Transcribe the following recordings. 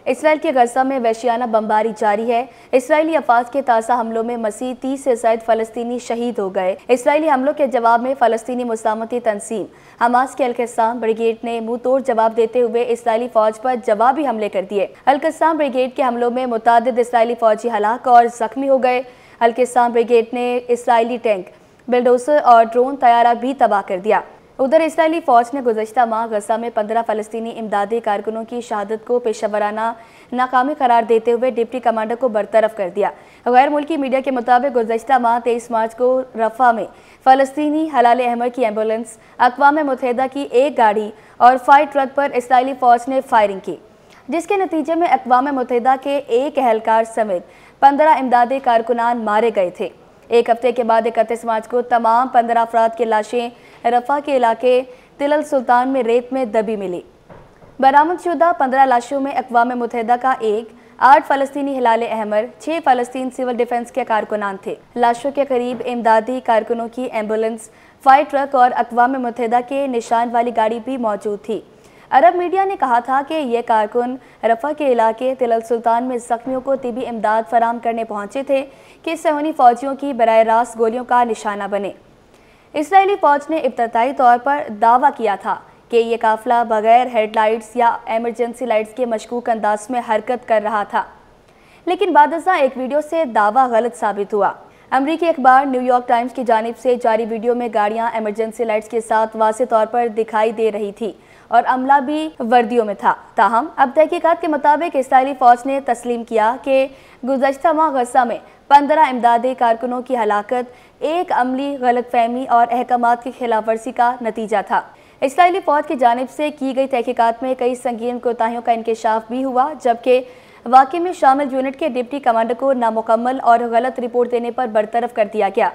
اسرائیل کے غزہ میں وحشیانہ بمباری جاری ہے۔ اسرائیلی افواج کے تازہ حملوں میں مزید 30 سے زائد فلسطینی شہید ہو گئے۔ اسرائیلی حملوں کے جواب میں فلسطینی مزاحمتی تنظیم حماس کے القسام بریگیڈ نے منہ توڑ جواب دیتے ہوئے اسرائیلی فوج پر جوابی حملے کر دیے۔ القسام بریگیڈ کے حملوں میں متعدد اسرائیلی فوجی ہلاک اور زخمی ہو گئے۔ القسام بریگیڈ نے اسرائیلی ٹینک، بلڈوزر اور ڈرون طیارہ بھی تباہ کر دیا۔ ادھر اسرائیلی فوج نے گزشتہ ماہ غزہ میں 15 فلسطینی امدادی کارکنوں کی شہادت کو پیشہ ورانہ ناکامی قرار دیتے ہوئے ڈپٹی کمانڈر کو برطرف کر دیا۔ غیر ملکی میڈیا کے مطابق گزشتہ ماہ 23 مارچ کو رفح میں فلسطینی ہلال احمر کی ایمبولینس، اقوام متحدہ کی ایک گاڑی اور فائر ٹرک پر اسرائیلی فوج نے فائرنگ کی، جس کے نتیجے میں اقوام متحدہ کے ایک اہلکار سمیت 15 امدادی کارکنان مارے گئے تھے۔ ایک ہفتے کے بعد 31 مارچ کو تمام 15 افراد کی لاشیں رفح کے علاقے تل السلطان میں ریت میں دبی ملی۔ برآمد شدہ 15 لاشوں میں اقوام متحدہ کا 8 فلسطینی ہلال احمر، 6 فلسطین سول ڈیفنس کے کارکنان تھے۔ لاشوں کے قریب امدادی کارکنوں کی ایمبولینس، فائر ٹرک اور اقوام متحدہ کے نشان والی گاڑی بھی موجود تھی۔ عرب میڈیا نے کہا تھا کہ یہ کارکن رفح کے علاقے تل السلطان میں زخمیوں کو طبی امداد فراہم کرنے پہنچے تھے کہ صہیونی فوجیوں کی براہ راست گولیوں کا نشانہ بنے۔ اسرائیلی فوج نے ابتدائی طور پر دعویٰ کیا تھا کہ یہ قافلہ بغیر ہیڈ لائٹس یا ایمرجنسی لائٹس کے مشکوک انداز میں حرکت کر رہا تھا، لیکن بعد ازاں ایک ویڈیو سے دعویٰ غلط ثابت ہوا۔ امریکی اخبار نیو یارک ٹائمز کی جانب سے جاری ویڈیو میں گاڑیاں ایمرجنسی لائٹس کے ساتھ واضح طور پر دکھائی دے رہی تھی اور عملہ بھی وردیوں میں تھا۔ تاہم اب تحقیقات کے مطابق اسرائیلی فوج نے تسلیم کیا کہ گزشتہ ماہ غزہ میں 15 امدادی کارکنوں کی ہلاکت ایک عملی غلط فہمی اور احکامات کی خلاف ورزی کا نتیجہ تھا۔ اسرائیلی فوج کی جانب سے کی گئی تحقیقات میں کئی سنگین کوتاہیوں کا انکشاف بھی ہوا، جبکہ واقعے میں شامل یونٹ کے ڈپٹی کمانڈر کو نامکمل اور غلط رپورٹ دینے پر برطرف کر دیا گیا۔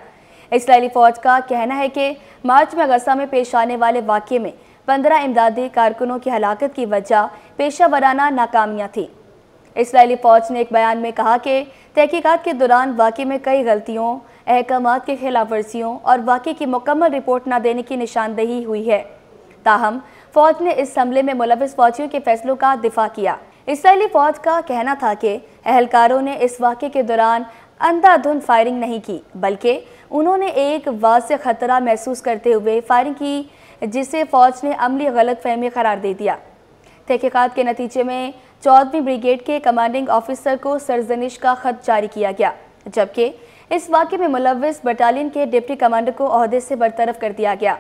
اسرائیلی فوج کا کہنا ہے کہ مارچ میں غزہ میں پیش آنے والے واقعے میں 15 امدادی کارکنوں کی ہلاکت کی وجہ پیشہ ورانہ ناکامیاں تھیں۔ اسرائیلی فوج نے ایک بیان میں کہا کہ تحقیقات کے دوران واقعے میں کئی غلطیوں، احکامات کی خلاف ورزیوں اور واقعے کی مکمل رپورٹ نہ دینے کی نشاندہی ہوئی ہے۔ تاہم فوج نے اس حملے میں ملوث فوجیوں کے فیصلوں کا دفاع کیا۔ اسرائیلی فوج کا کہنا تھا کہ اہلکاروں نے اس واقعے کے دوران اندھا دھند فائرنگ نہیں کی، بلکہ انہوں نے ایک واضح خطرہ محسوس کرتے ہوئے فائرنگ کی، جسے فوج نے عملی غلط فہمی قرار دے دیا۔ تحقیقات کے نتیجے میں 14ویں بریگیڈ کے کمانڈنگ آفیسر کو سرزنش کا خط جاری کیا گیا، جبکہ اس واقعے میں ملوث بٹالین کے ڈپٹی کمانڈر کو عہدے سے برطرف کر دیا گیا۔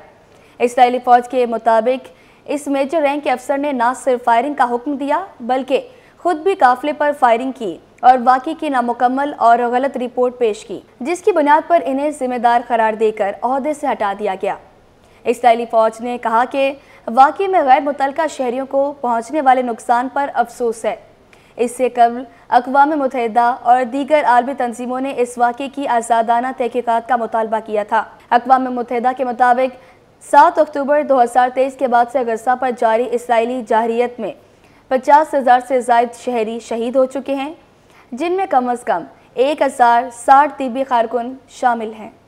اسرائیلی فوج کے مطابق اس میجر رینک کے افسر نے نہ صرف فائرنگ کا حکم دیا بلکہ خود بھی قافلے پر فائرنگ کی اور واقعے کی نامکمل اور غلط رپورٹ پیش کی، جس کی بنیاد پر انہیں ذمہ دار قرار دے کر عہدے سے ہٹا دیا گیا۔ اسرائیلی فوج نے کہا کہ واقعے میں غیر متعلقہ شہریوں کو پہنچنے والے نقصان پر افسوس ہے۔ اس سے قبل اقوام متحدہ اور دیگر عالمی تنظیموں نے اس واقعے کی آزادانہ تحقیقات کا مطالبہ کیا تھا۔ اقوام متحدہ کے مطابق 7 اکتوبر 2023 کے بعد سے غزہ پر جاری اسرائیلی جارحیت میں 50,000 سے زائد شہری شہید ہو چکے ہیں، جن میں کم از کم 1060 طبی کارکن شامل ہیں۔